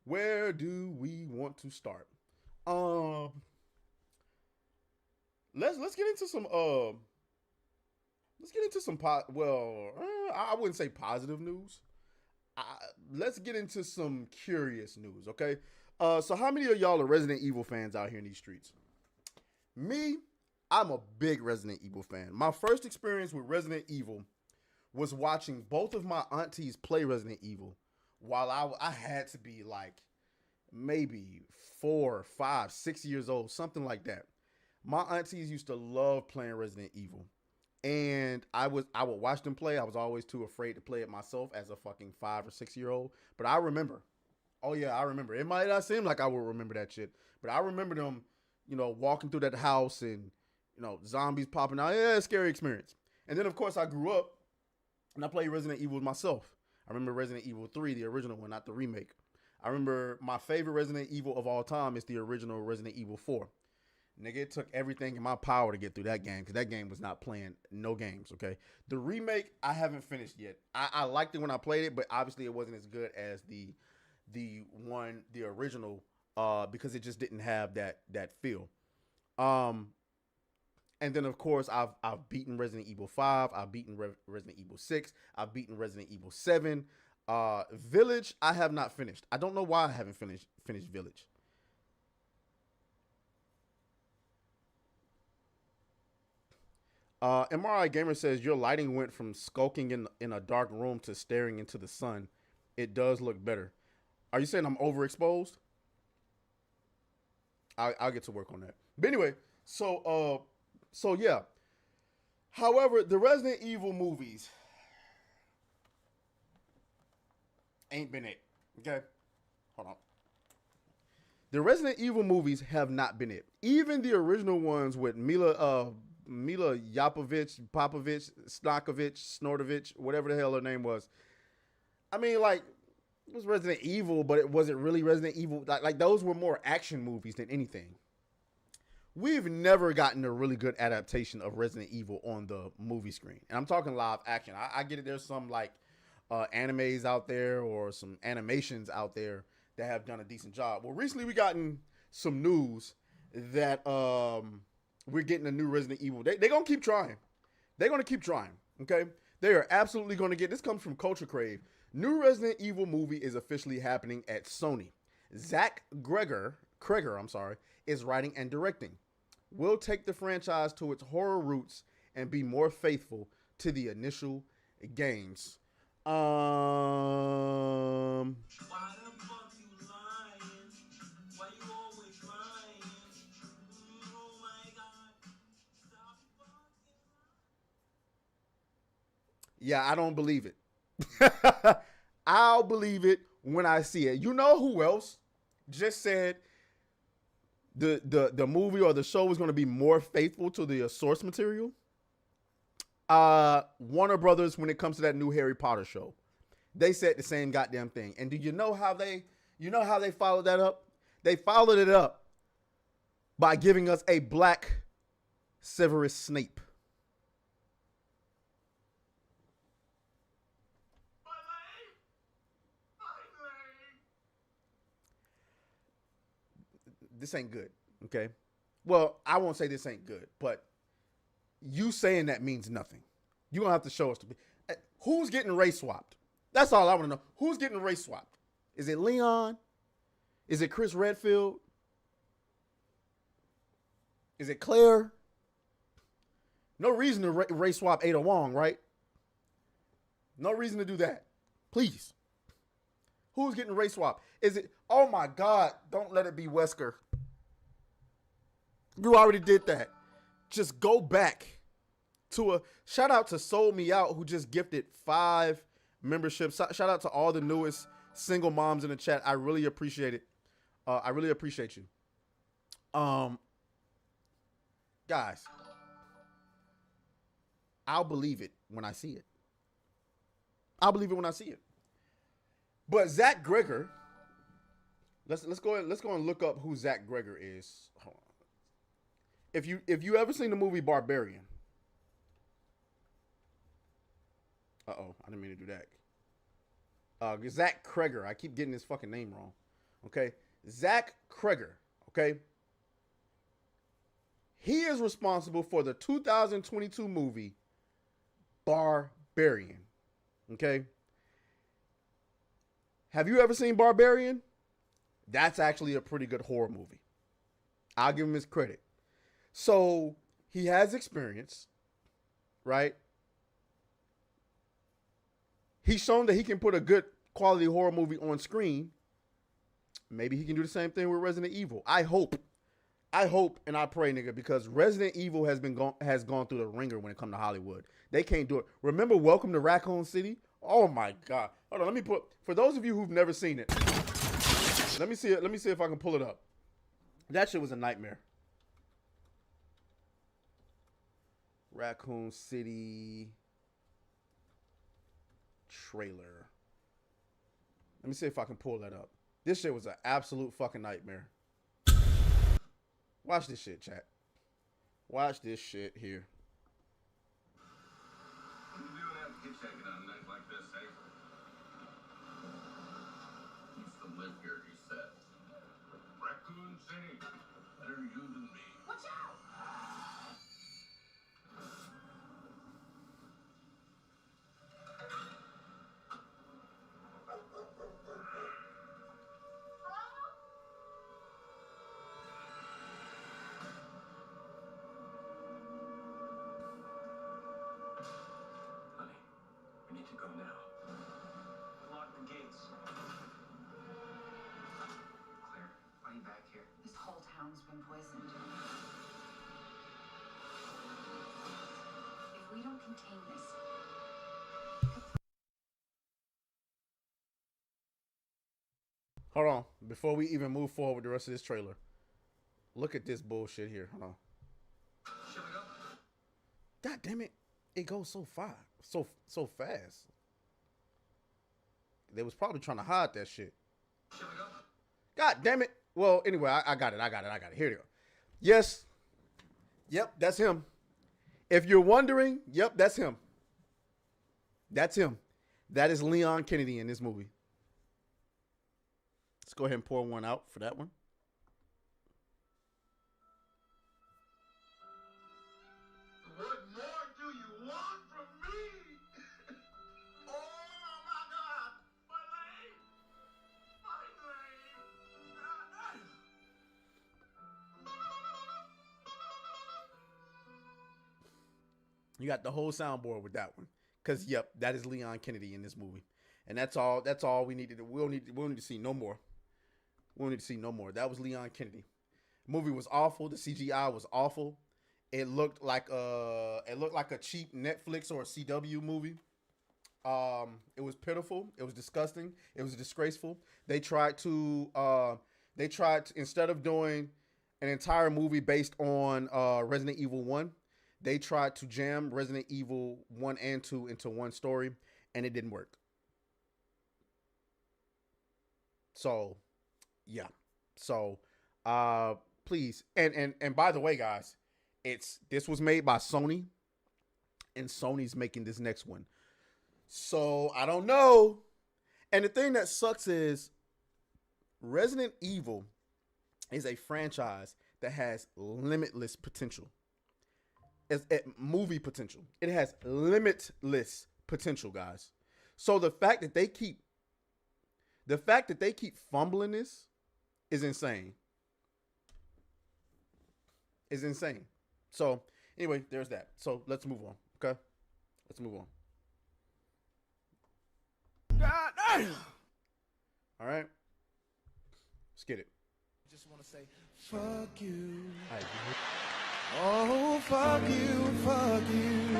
Where do we want to start? Um, let's get into some let's get into some I wouldn't say positive news. Let's get into some curious news, okay? So how many of y'all are Resident Evil fans out here in these streets? Me, I'm a big Resident Evil fan. My first experience with Resident Evil was watching both of my aunties play Resident Evil while I had to be like maybe 4, 5, 6 years old, something like that. My aunties used to love playing Resident Evil. And I would watch them play. I was always too afraid to play it myself as a fucking 5 or 6 year old. But I remember. Oh yeah, I remember. It might not seem like I would remember that shit. But I remember them, walking through that house and, zombies popping out. Yeah, scary experience. And then of course I grew up and I played Resident Evil myself. I remember Resident Evil 3, the original one, not the remake. I remember my favorite Resident Evil of all time is the original Resident Evil 4. Nigga, it took everything in my power to get through that game because that game was not playing no games, okay? The remake, I haven't finished yet. I liked it when I played it, but obviously it wasn't as good as the original, because it just didn't have that feel. Um, and then of course I've beaten Resident Evil 5, I've beaten Resident Evil 6, I've beaten Resident Evil 7. Village, I have not finished. I don't know why I haven't finished Village. MRI Gamer says your lighting went from skulking in a dark room to staring into the sun. It does look better. Are you saying I'm overexposed? I'll get to work on that. But anyway, so yeah. However, the Resident Evil movies ain't been it. Okay, hold on. The Resident Evil movies have not been it. Even the original ones with Mila Yapovich, Popovich, Snakovich, Snortovich, whatever the hell her name was. I mean, like, it was Resident Evil, but it wasn't really Resident Evil. Like those were more action movies than anything. We've never gotten a really good adaptation of Resident Evil on the movie screen. And I'm talking live action. I get it. There's some like animes out there or some animations out there that have done a decent job. Well, recently we gotten some news that we're getting a new Resident Evil. They're going to keep trying. They're going to keep trying. Okay? They are absolutely going to get, this comes from Culture Crave. New Resident Evil movie is officially happening at Sony. Zach Kreger, is writing and directing. Will take the franchise to its horror roots and be more faithful to the initial games. Why the fuck you lying? Why you always lying? Oh my god. Stop fucking lying. Yeah, I don't believe it. I'll believe it when I see it. You know who else just said the movie or the show is going to be more faithful to the source material? Warner Brothers, when it comes to that new Harry Potter show, they said the same goddamn thing. And do you know how they followed that up? They followed it up by giving us a black Severus Snape. This ain't good, okay? Well, I won't say this ain't good, but you saying that means nothing. You're gonna have to show us to be who's getting race swapped. That's all I want to know. Who's getting race swapped? Is it Leon? Is it Chris Redfield? Is it Claire? No reason to race swap Ada Wong, right? No reason to do that. Please. Who's getting race swapped? Is it? Oh my God! Don't let it be Wesker. You already did that. Just go back to a shout out to Sold Me Out who just gifted 5 memberships. Shout out to all the newest single moms in the chat. I really appreciate it. I really appreciate you. Guys, I'll believe it when I see it. I'll believe it when I see it. But Zach Greger, let's go and look up who Zach Greger is. Hold on. If you ever seen the movie Barbarian, I didn't mean to do that. Zach Kreger, I keep getting his fucking name wrong. Okay, Zach Kreger. Okay, he is responsible for the 2022 movie Barbarian. Okay, have you ever seen Barbarian? That's actually a pretty good horror movie. I'll give him his credit. So he has experience, right? He's shown that he can put a good quality horror movie on screen. Maybe he can do the same thing with Resident Evil. I hope, and I pray, nigga, because Resident Evil has gone through the ringer when it comes to Hollywood. They can't do it. Remember Welcome to Raccoon City? Oh my God! Hold on, let me put, for those of you who've never seen it. Let me see it. Let me see if I can pull it up. That shit was a nightmare. Raccoon City trailer. Let me see if I can pull that up. This shit was an absolute fucking nightmare. Watch this shit, chat. Watch this shit here. What are you doing out hitchhiking on a night like this, eh? Used to live here, he said. Raccoon City. Better you than me. Watch out! Honey, we need to go now. Lock the gates. Claire, why are you back here? This whole town's been poisoned. If we don't contain this, Hold on. Before we even move forward with the rest of this trailer, look at this bullshit here. Hold on. Shall we go? God damn it. It goes so far. So fast. They was probably trying to hide that shit. Shall we go? God damn it. Well, anyway, I got it. Here we go. Yes. Yep, that's him. If you're wondering, yep, that's him. That's him. That is Leon Kennedy in this movie. Let's go ahead and pour one out for that one. What more do you want from me? Oh my God! My leg! My leg! You got the whole soundboard with that one. Cause yep, that is Leon Kennedy in this movie. And that's all we needed to, we don't need to see no more. We don't need to see no more. That was Leon Kennedy. The movie was awful. The CGI was awful. It looked like a cheap Netflix or a CW movie. It was pitiful. It was disgusting. It was disgraceful. They tried to instead of doing an entire movie based on Resident Evil 1, they tried to jam Resident Evil 1 and 2 into one story, and it didn't work. So, yeah. So, please, and by the way, guys, this was made by Sony, and Sony's making this next one. So, I don't know. And the thing that sucks is Resident Evil is a franchise that has limitless potential. It's movie potential. It has limitless potential, guys. So the fact that they keep fumbling this is insane. Is insane. So anyway, there's that. So let's move on. Okay, let's move on. God damn. All right, let's get it. Just want to say, fuck you. All right, Oh, fuck you, fuck you.